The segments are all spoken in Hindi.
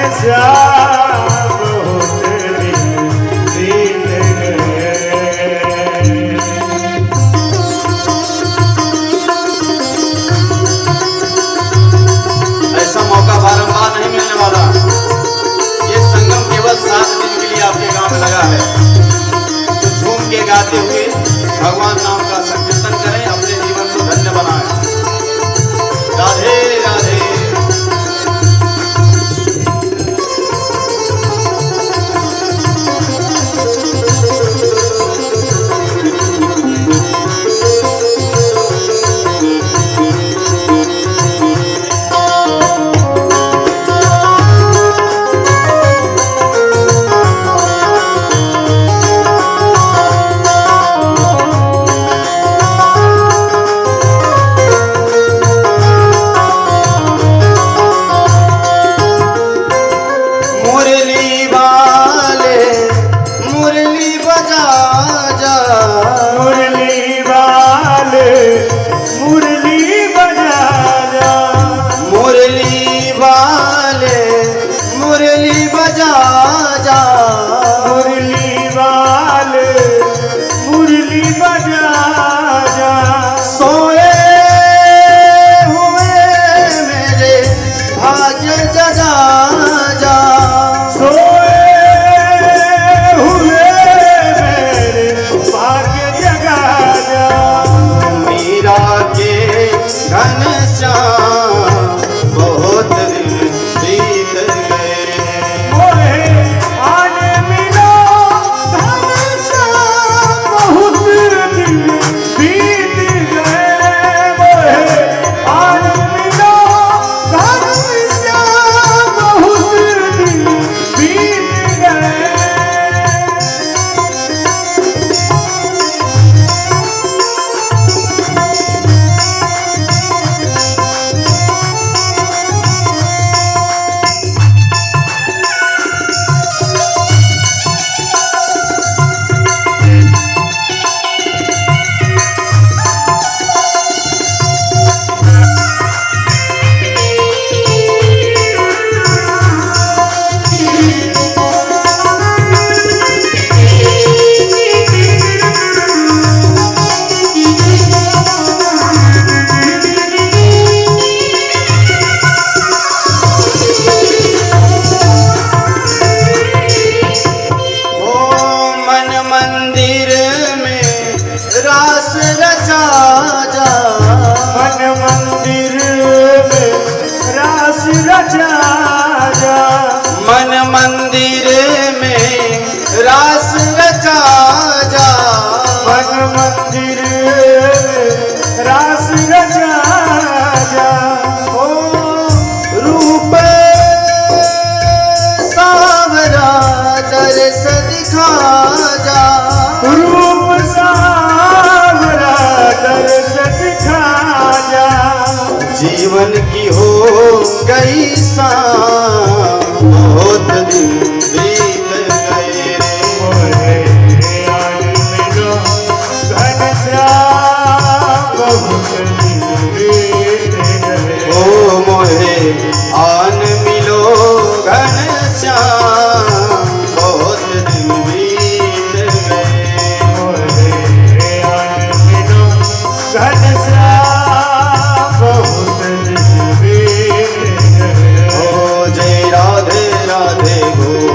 घनश्याम बहुत दिन बीत गए। ऐसा मौका बारंबार नहीं मिलने वाला। ये संगम केवल 7 दिन के लिए आपके गांव में लगा है। तो झूम के गाते हुए भगवान नाम का संकीर्तन करें, अपने जीवन को धन्य बनाएं। राधे राधे। मन मंदिर में रास रचा जा। मन मंदिर में रास रचा जा। ओ रूप सावरा दर्श दिखा जा। रूप सावरा दर्श दिखा जा। जीवन की हो गई शाम, बहुत दिन बीत गए रे। मोहे आन मिलो घनश्याम बहुत दिन बीत गए। ओ मोहे आन मिलो घनश्याम बहुत दिन बीत गए। मोहे आन मिलो घनश्याम बहुत दिन बीत गए। ओ जय राधे राधे गो।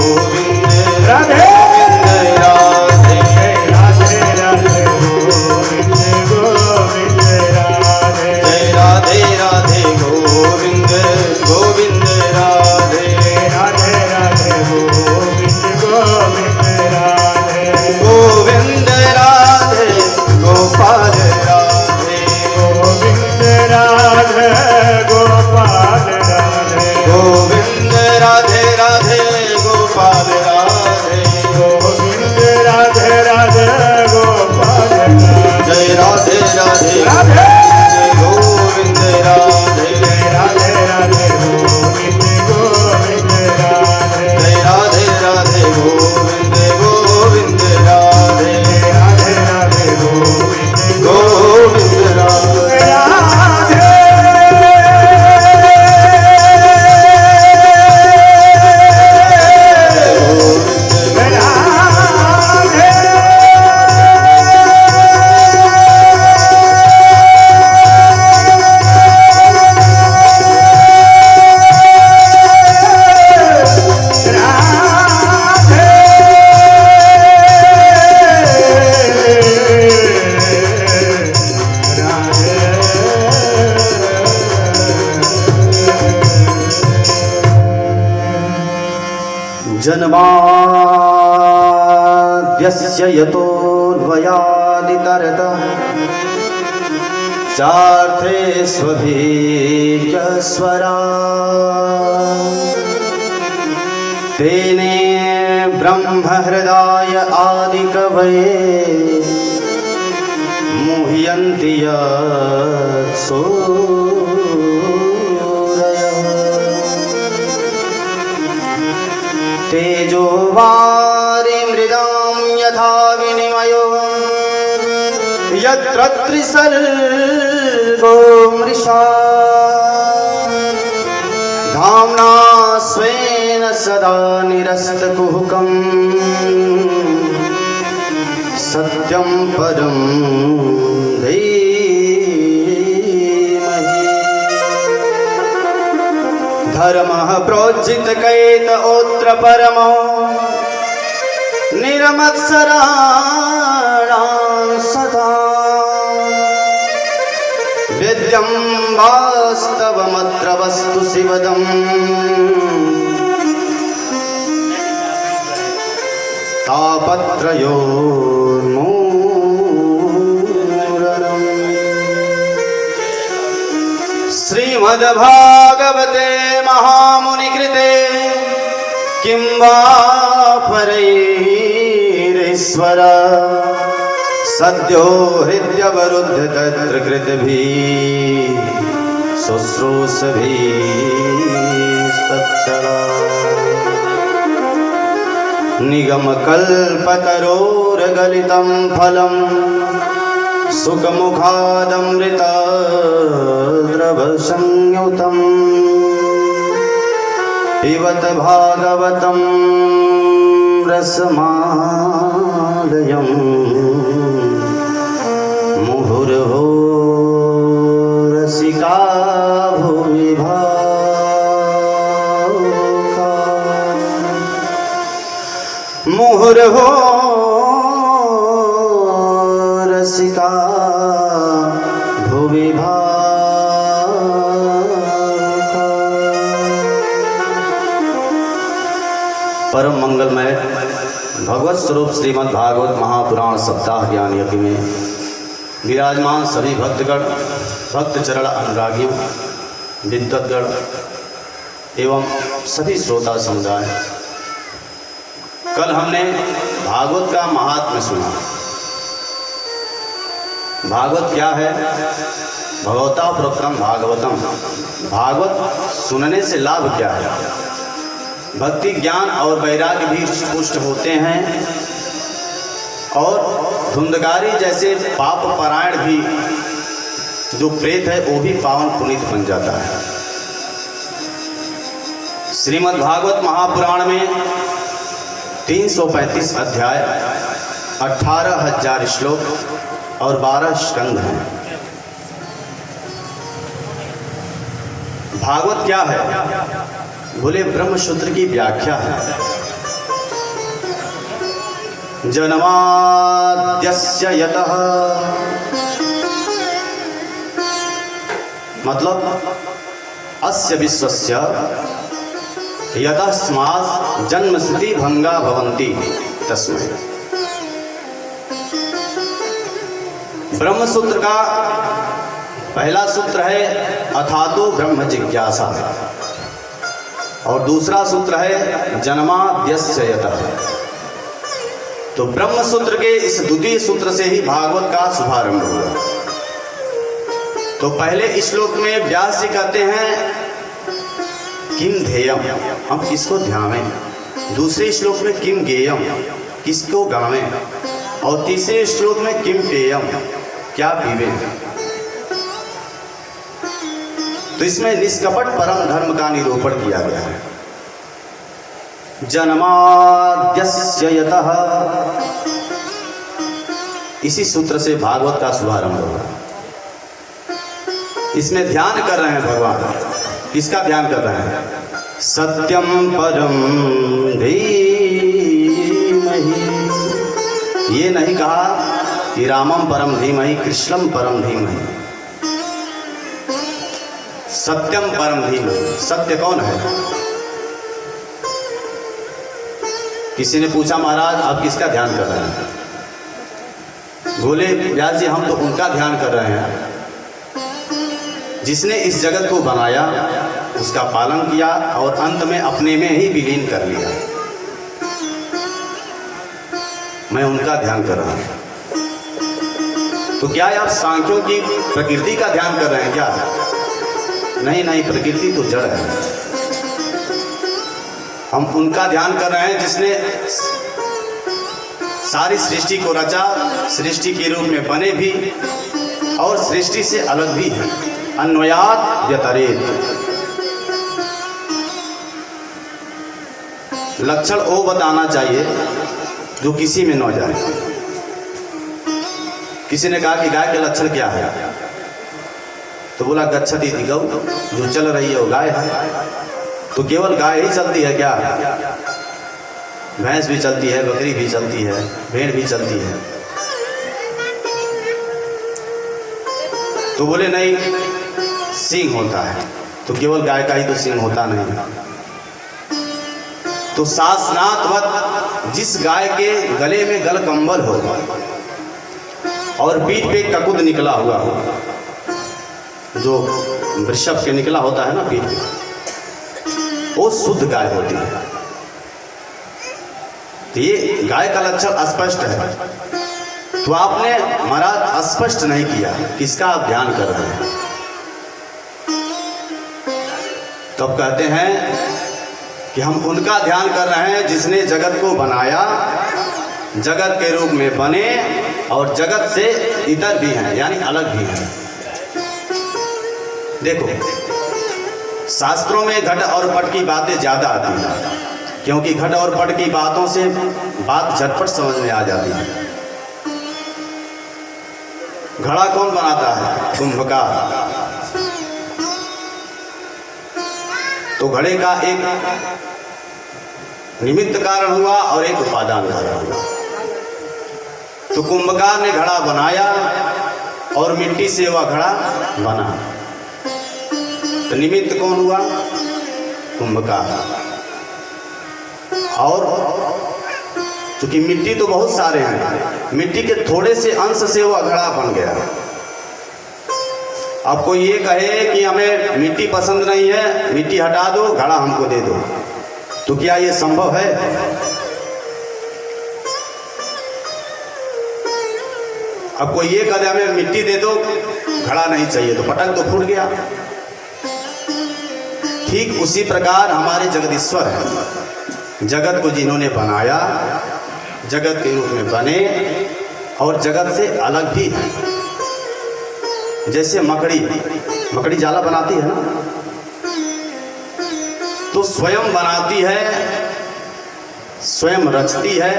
जन्माद्यस्य यतोऽन्वयादितरतः चार्थे स्वभीजस्वरा तेने ब्रह्महृदाय आदिकवये मुह्यन्ति यत्सूरयः तेजो वारिमृदां यथा विनिमयो यत्र त्रिसर्गो मृषा धाम्ना स्वेन सदा निरस्तकुहकम् सत्यं परं धीमहि धर्मः प्रोज्झितकैतओत्र परमो निरमत्सराणां सदा वेद्यं वास्तवमत्र वस्तु शिवदम् तापत्रयोन्मूलनम् श्रीमद्भागवते महामुनिकृते किं वा परैरीश्वर सद्यो हृद्यवरुद्ध कृतभिः शुश्रूषभिस्तत्सदा निगमकल्पतरोर्गलितं फलं सुखमुखादमृतद्रवसंयुतं पिबत भागवतं रसमालयम् मुहुर्भुवो रसिका भुवि भावुका मुहुर्भुवो रसिका भुवि भावुका। परम मंगलमय भगवत स्वरूप श्रीमद् भागवत महापुराण सप्ताह ज्ञान यज्ञ में विराजमान सभी भक्तगण, भक्त चरण अनुरागियों, विद्वद्गण एवं सभी श्रोता समुदाय, कल हमने भागवत का महात्म्य सुना। भागवत क्या है? भगवता प्रोक्तम भागवतम। भागवत सुनने से लाभ क्या है? भक्ति, ज्ञान और वैराग्य भी पुष्ट होते हैं और धुंधकारी जैसे पाप परायण भी जो प्रेत है वो भी पावन पुनीत बन जाता है। श्रीमद् भागवत महापुराण में 335 अध्याय, 18,000 श्लोक और 12 स्कंध हैं। भागवत क्या है? बोले ब्रह्मसूत्र की व्याख्या है। जन्माद्यस्य यतः, मतलब अस्य विश्वस्य यतस्मात् जन्मस्थिति भंगा भवन्ति तस्मै। ब्रह्मसूत्र का पहला सूत्र है अथातो ब्रह्म जिज्ञासा और दूसरा सूत्र है जन्माद्यस्य यतः। तो ब्रह्म सूत्र के इस द्वितीय सूत्र से ही भागवत का शुभारंभ हुआ। तो पहले श्लोक में व्यास जी कहते हैं किम ध्येयम, हम किसको ध्यावें। दूसरे श्लोक में किम गेयम, किसको गावें। और तीसरे श्लोक में किम पेयम, क्या पीवें। तो इसमें निष्कपट परम धर्म का निरूपण किया गया है। जन्माद्यस्य यतः, इसी सूत्र से भागवत का शुभारंभ होगा। इसमें ध्यान कर रहे हैं भगवान। किसका ध्यान कर रहे हैं? सत्यम परम धीमहि। ये नहीं कहा कि रामम परम धीमहि, कृष्णम परम धीमहि। सत्यम परम धीमहि। सत्य कौन है? किसी ने पूछा महाराज आप किसका ध्यान कर रहे हैं? बोले व्यास जी हम तो उनका ध्यान कर रहे हैं जिसने इस जगत को बनाया, उसका पालन किया और अंत में अपने में ही विलीन कर लिया। मैं उनका ध्यान कर रहा हूं। तो क्या आप सांख्यों की प्रकृति का ध्यान कर रहे हैं क्या? नहीं नहीं, प्रकृति तो जड़ है। हम उनका ध्यान कर रहे हैं जिसने सारी सृष्टि को रचा, सृष्टि के रूप में बने भी और सृष्टि से अलग भी है। अन्वयात व्यतिरेक लक्षण वो बताना चाहिए जो किसी में न जाए। किसी ने कहा कि गाय के लक्षण क्या है? तो बोला गच्छति इति गौ, जो चल रही है वो गाय है। तो केवल गाय ही चलती है क्या? भैंस भी चलती है, बकरी भी चलती है, भेड़ भी चलती है। तो बोले नहीं, सींग होता है। तो केवल गाय का ही तो सींग होता नहीं। तो सासनाथवत जिस गाय के गले में गल कंबल हो और पीठ पे ककुद निकला हुआ हो, जो वृषभ के निकला होता है ना पीठ पे, वो शुद्ध गाय होती है। तो ये गाय का लक्षण स्पष्ट है। तो आपने महाराज स्पष्ट नहीं किया, किसका आप ध्यान कर रहे हैं? तो अब कहते हैं कि हम उनका ध्यान कर रहे हैं जिसने जगत को बनाया, जगत के रूप में बने और जगत से इतर भी हैं, यानी अलग भी हैं। देखो शास्त्रों में घट और पट की बातें ज़्यादा आती हैं, क्योंकि घट और पट की बातों से बात झटपट समझ में आ जाती है। घड़ा कौन बनाता है? कुंभकार। तो घड़े का एक निमित्त कारण हुआ और एक उपादान कारण हुआ। तो कुंभकार ने घड़ा बनाया और मिट्टी से वह घड़ा बना। तो निमित्त कौन हुआ? कुंभकार। और चूंकि मिट्टी तो बहुत सारे हैं, मिट्टी के थोड़े से अंश से वह घड़ा बन गया। अब कोई ये कहे कि हमें मिट्टी पसंद नहीं है, मिट्टी हटा दो, घड़ा हमको दे दो, तो क्या ये संभव है? अब कोई ये कहे हमें मिट्टी दे दो, घड़ा नहीं चाहिए, तो पटक तो फूट गया। ठीक उसी प्रकार हमारे जगदीश्वर हैं। जगत को जिन्होंने बनाया, जगत के रूप में बने और जगत से अलग भी है। जैसे मकड़ी जाला बनाती है ना, तो स्वयं बनाती है, स्वयं रचती है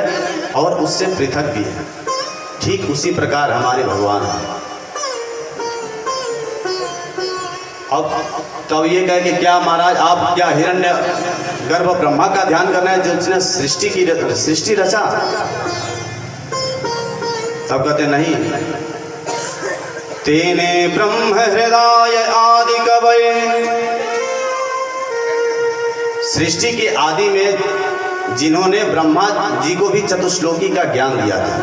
और उससे पृथक भी है। ठीक उसी प्रकार हमारे भगवान हैं। अब तब ये कहे कि क्या महाराज आप क्या हिरण्य गर्भ ब्रह्मा का ध्यान करना है जिसने सृष्टि रचा? तब कहते नहीं, तेने ब्रह्म हृदय आदि कवये। सृष्टि के आदि में जिन्होंने ब्रह्मा जी को भी चतुश्लोकी का ज्ञान दिया था।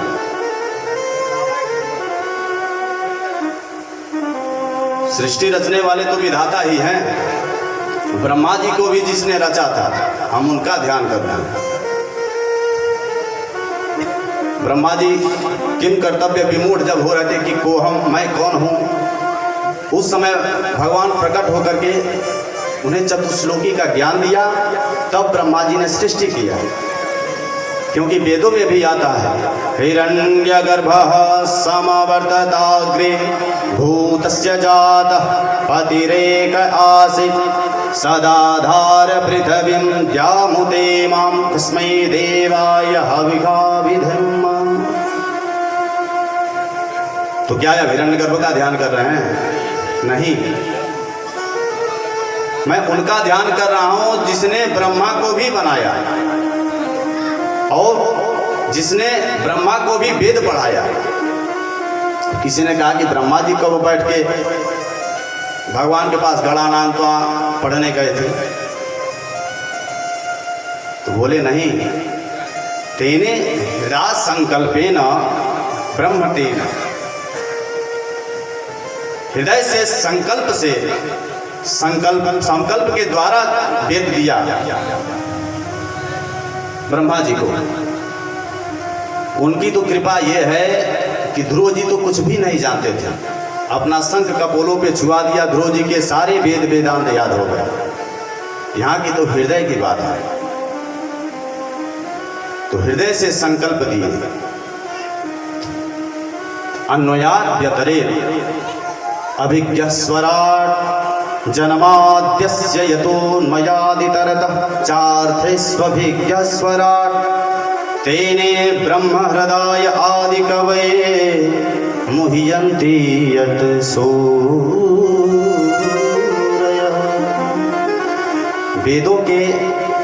सृष्टि रचने वाले तो विधाता ही हैं। ब्रह्मा जी को भी जिसने रचा था, हम उनका ध्यान कर रहे हैं। ब्रह्मा जी किम कर्तव्य विमूढ़ जब हो रहे थे कि को हम, मैं कौन हूँ, उस समय भगवान प्रकट होकर के उन्हें चतुश्लोकी का ज्ञान दिया। तब ब्रह्मा जी ने सृष्टि किया। क्योंकि वेदों में भी आता है, हिरण्यगर्भः समवर्तताग्रे भूतस्य जातः पतिरेक आसीत् सदाधार पृथिवीं द्यामुते मां तस्मै देवाय हविषाभिधम्। तो क्या आप हिरण्यगर्भ का ध्यान कर रहे हैं? नहीं, मैं उनका ध्यान कर रहा हूं जिसने ब्रह्मा को भी बनाया और जिसने ब्रह्मा को भी वेद पढ़ाया। किसी ने कहा कि ब्रह्मा जी कब बैठ के भगवान के पास गणानांत्वा पढ़ने गए थे? तो बोले नहीं, तेने हृदय संकल्पेन ब्रह्म तेन, हृदय से संकल्प के द्वारा वेद दिया ब्रह्मा जी को। उनकी तो कृपा ये है कि ध्रुव जी तो कुछ भी नहीं जानते थे, अपना शंख कपोलों पे छुआ दिया, ध्रुव जी के सारे वेद वेदांत याद हो गए। यहाँ की तो हृदय की बात है, तो हृदय से संकल्प दिए। अन्वयात् व्यतरे अभिज्ञ स्वराट जन्माद्यस्य यतोन्मयादितरतः चार्थेष्वभिज्ञ स्वराट तेने ब्रह्म हृदय आदि कवये मुह्यन्ति यत् सूरयः। वेदों के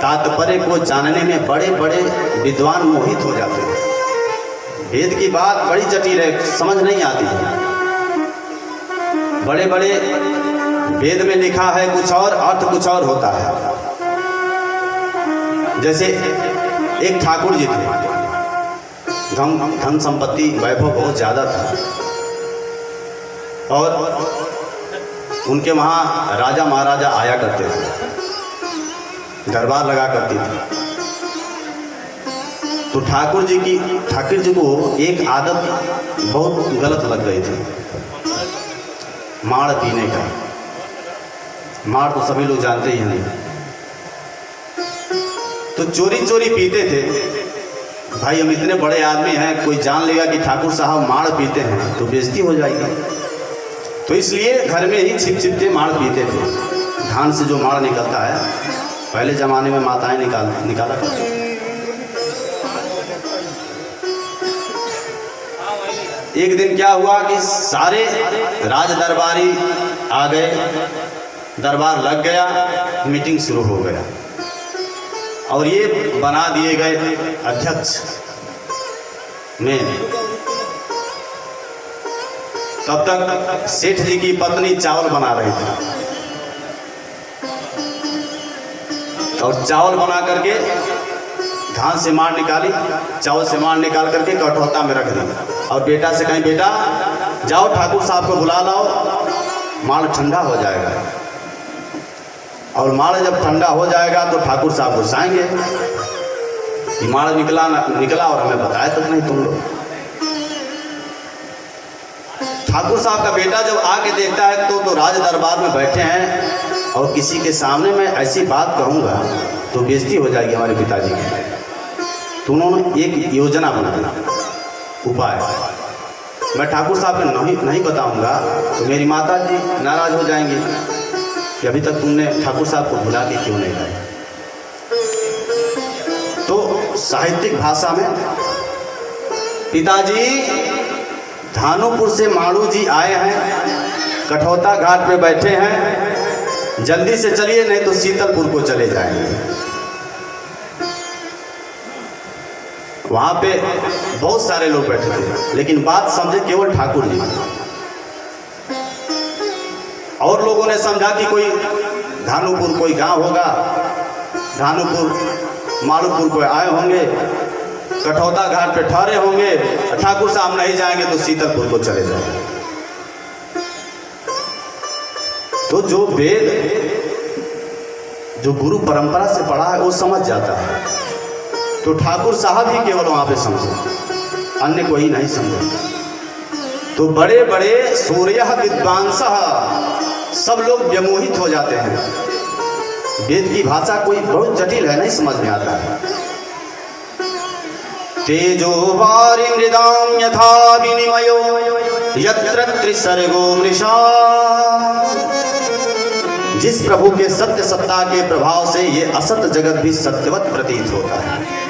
तात्पर्य को जानने में बड़े बड़े विद्वान मोहित हो जाते हैं। वेद की बात बड़ी जटिल है, समझ नहीं आती है। बड़े बड़े वेद में लिखा है कुछ और, अर्थ कुछ और होता है। जैसे एक ठाकुर जी थे, धन संपत्ति वैभव बहुत ज़्यादा था, और उनके वहाँ राजा महाराजा आया करते थे, दरबार लगा करती थी। तो ठाकुर जी को एक आदत बहुत गलत लग गई थी, माड़ पीने का। माड़ तो सभी लोग जानते ही नहीं। तो चोरी चोरी पीते थे। भाई हम इतने बड़े आदमी हैं, कोई जान लेगा कि ठाकुर साहब माड़ पीते हैं तो बेइज्जती हो जाएगी। तो इसलिए घर में ही छिप छिप के माड़ पीते थे। धान से जो माड़ निकलता है, पहले ज़माने में माताएं निकाला करती थी। एक दिन क्या हुआ कि सारे राज दरबारी आ गए, दरबार लग गया, मीटिंग शुरू हो गया, और ये बना दिए गए अध्यक्ष में। तब तक सेठ जी की पत्नी चावल बना रही थी, और चावल बना करके धान से मार निकाली, चावल से मार निकाल करके कटौता में रख दी, और बेटा से कहीं, बेटा जाओ ठाकुर साहब को बुला लाओ, माल ठंडा हो जाएगा। और माल जब ठंडा हो जाएगा तो ठाकुर साहब गुस्साएंगे कि माल निकला और हमें बताया तक नहीं तुम लोग। ठाकुर साहब का बेटा जब आके देखता है तो राज दरबार में बैठे हैं, और किसी के सामने मैं ऐसी बात कहूँगा तो बेइज्जती हो जाएगी हमारे पिताजी की। तो उन्होंने एक योजना बनाया, उपाय। मैं ठाकुर साहब को नहीं बताऊंगा तो मेरी माता जी नाराज हो जाएंगी कि अभी तक तुमने ठाकुर साहब को बुला के क्यों नहीं लाया। तो साहित्यिक भाषा में, पिताजी धानुपुर से माड़ू जी आए हैं, कठौता घाट पे बैठे हैं, जल्दी से चलिए नहीं तो शीतलपुर को चले जाएंगे। वहाँ पे बहुत सारे लोग बैठे थे, लेकिन बात समझे केवल ठाकुर जी। और लोगों ने समझा कि कोई धानुपुर कोई गांव होगा, धानुपुर मालूपुर को आए होंगे, कठौता घाट पे ठहरे होंगे, ठाकुर साहब नहीं जाएंगे तो शीतलपुर को चले जाएंगे। तो जो वेद जो गुरु परंपरा से पढ़ा है वो समझ जाता है। तो ठाकुर साहब ही केवल वहाँ पे समझे, अन्य कोई नहीं समझे। तो बड़े बड़े सूर्य विद्वांस सब लोग व्यामोहित हो जाते हैं। वेद की भाषा कोई बहुत जटिल है, नहीं समझ में आता है। तेजो वारि मृदाम यथा विनिमयो यत्र त्रिसर्गो मृषा। जिस प्रभु के सत्य सत्ता के प्रभाव से ये असत जगत भी सत्यवत प्रतीत होता है।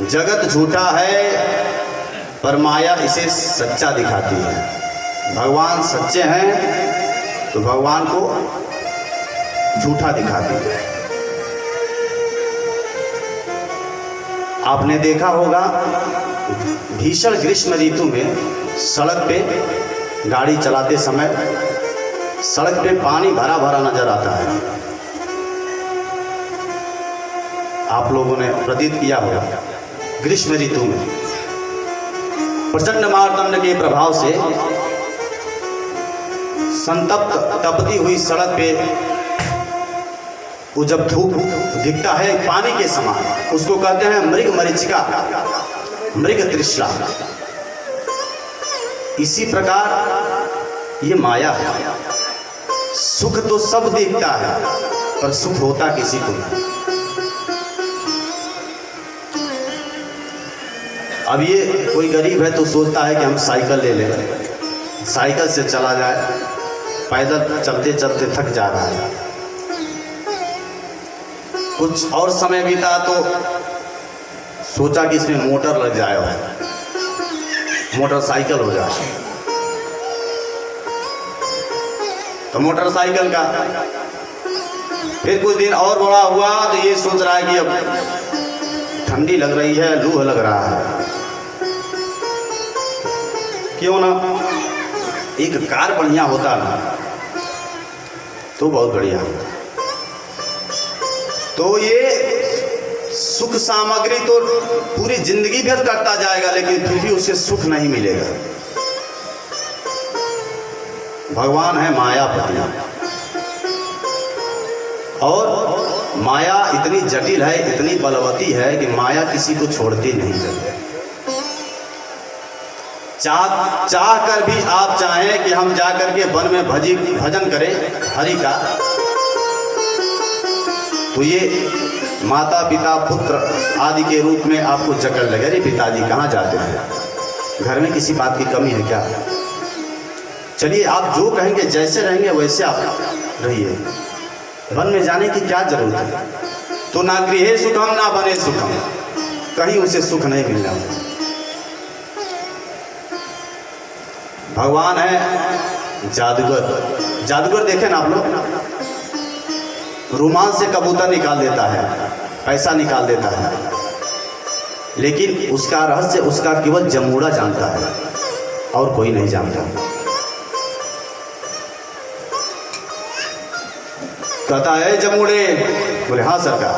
जगत झूठा है पर माया इसे सच्चा दिखाती है। भगवान सच्चे हैं तो भगवान को झूठा दिखाती है। आपने देखा होगा भीषण ग्रीष्म ऋतु में सड़क पे गाड़ी चलाते समय सड़क पे पानी भरा भरा नजर आता है। आप लोगों ने प्रतीत किया होगा। ग्रीष्म ऋतु में प्रचंड मारदंड के प्रभाव से संतप्त तपती हुई सड़क पे वो जब धूप दिखता है पानी के समान, उसको कहते हैं मृग मरीचिका, मृग तृष्णा। इसी प्रकार ये माया है। सुख तो सब देखता है पर सुख होता किसी को नहीं। अब ये कोई गरीब है तो सोचता है कि हम साइकिल ले लें, साइकिल से चला जाए, पैदल चलते चलते थक जा रहा है। कुछ और समय बीता तो सोचा कि इसमें मोटर लग जाए, मोटरसाइकिल हो जाए। तो मोटरसाइकिल का फिर कुछ दिन और बड़ा हुआ तो ये सोच रहा है कि अब ठंडी लग रही है, लू लग रहा है, क्यों ना एक कार बढ़िया होता ना तो बहुत बढ़िया। तो ये सुख सामग्री तो पूरी जिंदगी भर करता जाएगा लेकिन फिर भी उसे सुख नहीं मिलेगा। भगवान है मायापति और माया इतनी जटिल है, इतनी बलवती है कि माया किसी को छोड़ती नहीं है। चाह कर भी आप चाहें कि हम जाकर के वन में भजन करें हरि का, तो ये माता पिता पुत्र आदि के रूप में आपको जकड़ लगे, अरे पिताजी कहाँ जाते हैं, घर में किसी बात की कमी है क्या? चलिए आप जो कहेंगे जैसे रहेंगे वैसे आप रहिए, वन में जाने की क्या जरूरत है? तो ना गृहे सुखम ना बने सुखम, कहीं उसे सुख नहीं मिलना। भगवान है जादूगर। जादूगर देखे ना आप लोग, रुमाल से कबूतर निकाल देता है, पैसा निकाल देता है, लेकिन उसका रहस्य उसका केवल जमूड़ा जानता है और कोई नहीं जानता। कहता है जमूड़े, बोले हाँ सरकार।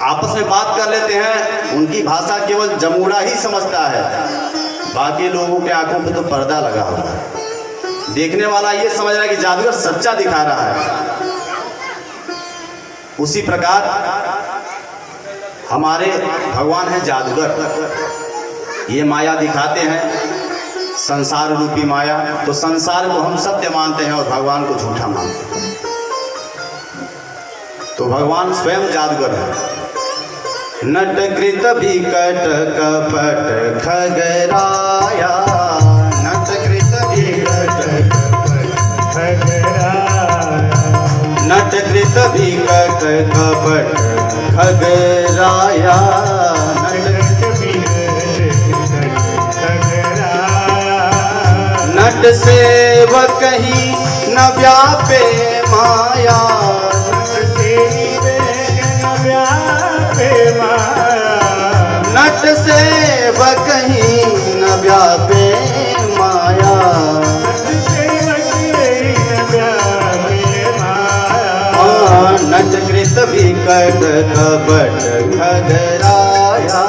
आपस में बात कर लेते हैं, उनकी भाषा केवल जमूड़ा ही समझता है, बाकी लोगों के आंखों पे तो पर्दा लगा हुआ है। देखने वाला ये समझ रहा है कि जादूगर सच्चा दिखा रहा है। उसी प्रकार हमारे भगवान है जादूगर। ये माया दिखाते हैं, संसार रूपी माया। तो संसार को हम सत्य मानते हैं और भगवान को झूठा मानते हैं। तो भगवान स्वयं जादूगर है। नटकृत विकट कपट खगराया, नटकृत विकट कपट खगराया, नटकृत विकट कपट खगराया, नटकृत विकट खगराया, नट सेव कहीं न व्यापे माया, नट सेव कहीं न व्यापे माया, नटकृत विकट कपट खगराया,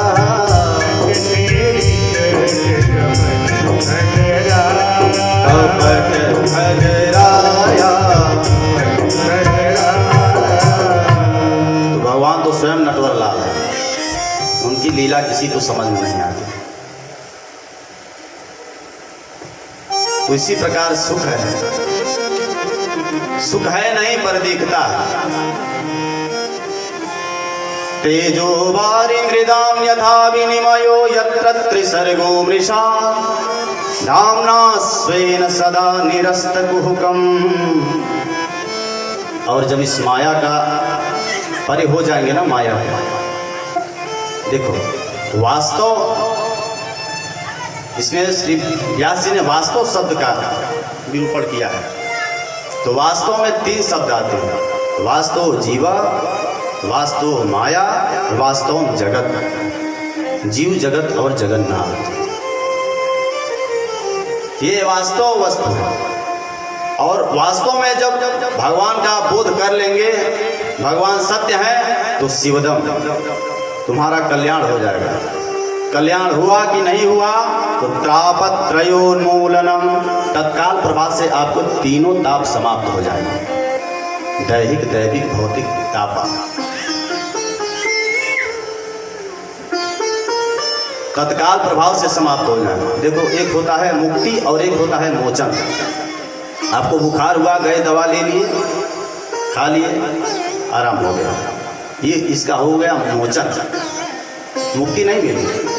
कपट खगराया। तो भगवान तो स्वयं नटवर लाल है, उनकी लीला किसी को समझ में नहीं आती। तो इसी प्रकार सुख है, सुख है नहीं पर दिखता है। तेजो वारि मृदाम यथा विनिमयो यत्र त्रिसर्गो मृषा, धाम्ना स्वेन सदा निरस्त कुहुकम। और जब इस माया का परे हो जाएंगे ना, माया देखो वास्तव, इसमें श्री व्यास जी ने वास्तव शब्द का निरूपण किया है। तो वास्तव में 3 शब्द आते हैं, वास्तव जीवा, वास्तव माया, वास्तव जगत। जीव जगत और जगन्नाथ, ये वास्तव वस्तु है। और वास्तव में जब भगवान का बोध कर लेंगे भगवान सत्य है तो शिवदम, तुम्हारा कल्याण हो जाएगा। कल्याण हुआ कि नहीं हुआ तो त्रापत त्रयोन्मूलनम, तत्काल प्रभाव से आपको तीनों ताप समाप्त हो जाएंगे, दैहिक दैविक भौतिक तापा। तत्काल प्रभाव से समाप्त हो जाएगा। देखो, एक होता है मुक्ति और एक होता है मोचन। आपको बुखार हुआ, गए दवा ले लिए, खा लिए, आराम हो गया, ये इसका हो गया मोचन, मुक्ति नहीं मिली।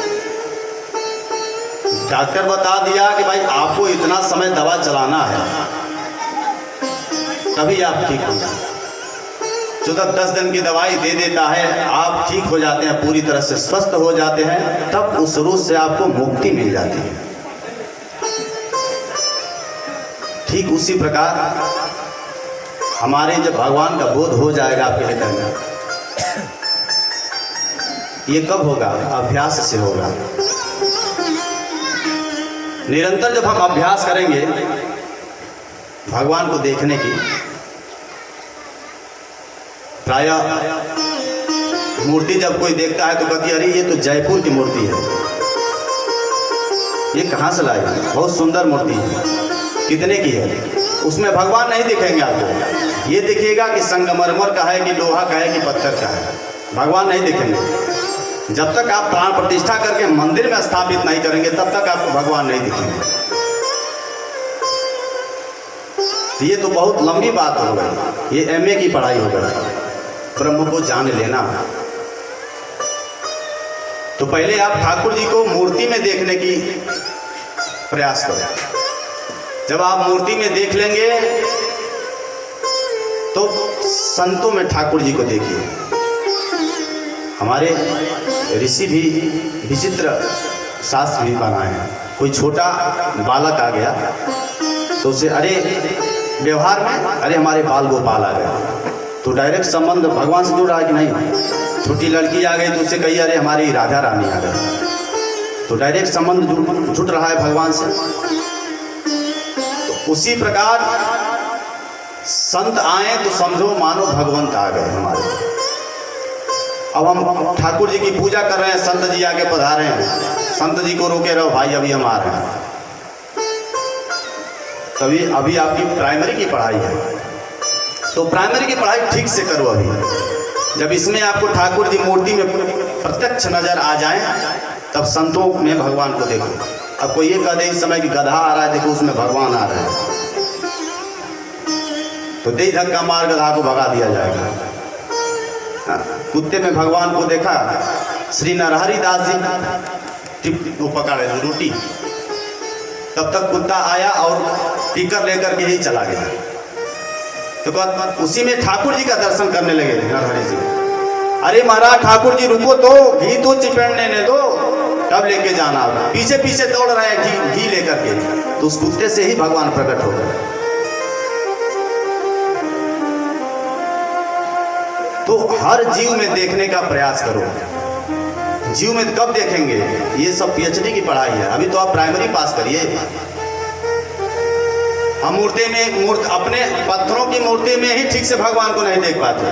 डॉक्टर बता दिया कि भाई आपको इतना समय दवा चलाना है, तभी आप ठीक हो जाए। जो तब 10 दिन की दवाई दे देता है, आप ठीक हो जाते हैं, पूरी तरह से स्वस्थ हो जाते हैं, तब उस रूप से आपको मुक्ति मिल जाती है। ठीक उसी प्रकार हमारे जब भगवान का बोध हो जाएगा आपके हृदय में, ये कब होगा? अभ्यास से होगा। निरंतर जब हम अभ्यास करेंगे भगवान को देखने की, प्रायः मूर्ति जब कोई देखता है तो कहती है अरे ये तो जयपुर की मूर्ति है, ये कहाँ से लाई? बहुत सुंदर मूर्ति है, कितने की है? उसमें भगवान नहीं दिखेंगे आपको, ये दिखेगा कि संगमरमर का है कि लोहा का है कि पत्थर का है, भगवान नहीं दिखेंगे। जब तक आप प्राण प्रतिष्ठा करके मंदिर में स्थापित नहीं करेंगे तब तक आपको भगवान नहीं दिखेंगे। तो ये तो बहुत लंबी बात हो गई, ये MA की पढ़ाई हो गई, ब्रह्म को जान लेना। तो पहले आप ठाकुर जी को मूर्ति में देखने की प्रयास करो। जब आप मूर्ति में देख लेंगे तो संतों में ठाकुर जी को देखिए। हमारे ऋषि भी विचित्र शास्त्र भी बनाए हैं। कोई छोटा बालक आ गया तो उसे अरे व्यवहार में अरे हमारे बाल गोपाल आ गया, तो डायरेक्ट संबंध भगवान से जुड़ रहा है कि नहीं? छोटी लड़की आ गई तो उससे कही अरे हमारी राधा रानी आ गई, तो डायरेक्ट संबंध जुड़ रहा है भगवान से। तो उसी प्रकार संत आए तो समझो मानो भगवंत आ गए हमारे। अब हम ठाकुर जी की पूजा कर रहे हैं, संत जी आके पधारे हैं, संत जी को रोके रहो भाई अभी हम आ रहे हैं, तभी अभी आपकी प्राइमरी की पढ़ाई है। तो प्राइमरी की पढ़ाई ठीक से करो अभी। जब इसमें आपको ठाकुर जी मूर्ति में प्रत्यक्ष नजर आ जाए तब संतों में भगवान को देखो। अब कोई ये कह दे इस समय कि गधा आ रहा है, देखो उसमें भगवान आ रहे हैं, तो दे धक्का मार गधा को भगा दिया जाएगा। कुत्ते में भगवान को देखा, श्री नरहरि दास जी वो पकड़े रोटी, तब तक कुत्ता आया और टिकर लेकर के ही चला गया। तो उसी में ठाकुर जी का दर्शन करने लगे नरहरि जी। अरे महाराज ठाकुर जी रुको तो, घी तो चिपड़ने ने दो, तब लेके जाना होगा। पीछे पीछे दौड़ रहे हैं घी लेकर के, तो उस कुत्ते से ही भगवान प्रकट हो गए। तो हर जीव में देखने का प्रयास करो। जीव में कब देखेंगे? ये सब PhD की पढ़ाई है, अभी तो आप प्राइमरी पास करिए। हम मूर्ति में अपने पत्थरों की मूर्ति में ही ठीक से भगवान को नहीं देख पाते।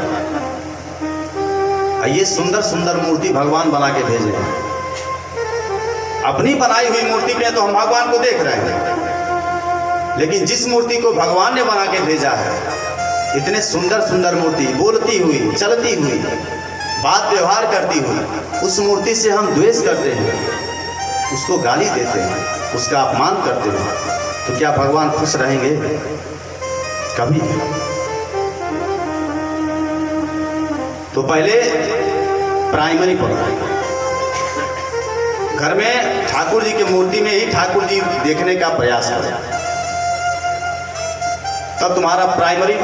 ये सुंदर सुंदर मूर्ति भगवान बना के भेजे हैं। अपनी बनाई हुई मूर्ति में तो हम भगवान को देख रहे हैं, लेकिन जिस मूर्ति को भगवान ने बना के भेजा है, इतने सुंदर सुंदर मूर्ति, बोलती हुई, चलती हुई, बात व्यवहार करती हुई, उस मूर्ति से हम द्वेष करते हैं, उसको गाली देते हैं, उसका अपमान करते हैं, तो क्या भगवान खुश रहेंगे? कभी। तो पहले प्राइमरी पढ़ाई, घर में ठाकुर जी की मूर्ति में ही ठाकुर जी देखने का प्रयास करें, तब तुम्हारा प्राइमरी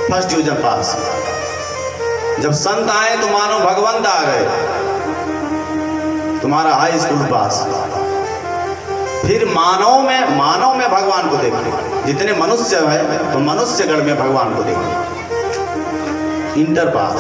फर्स्ट डिवीजन पास। जब संत आए तो मानो भगवंत आ गए, तुम्हारा हाई स्कूल पास। फिर मानव में भगवान को देखो। जितने मनुष्य है तो मनुष्यगण में भगवान को देखो, इंटर पास।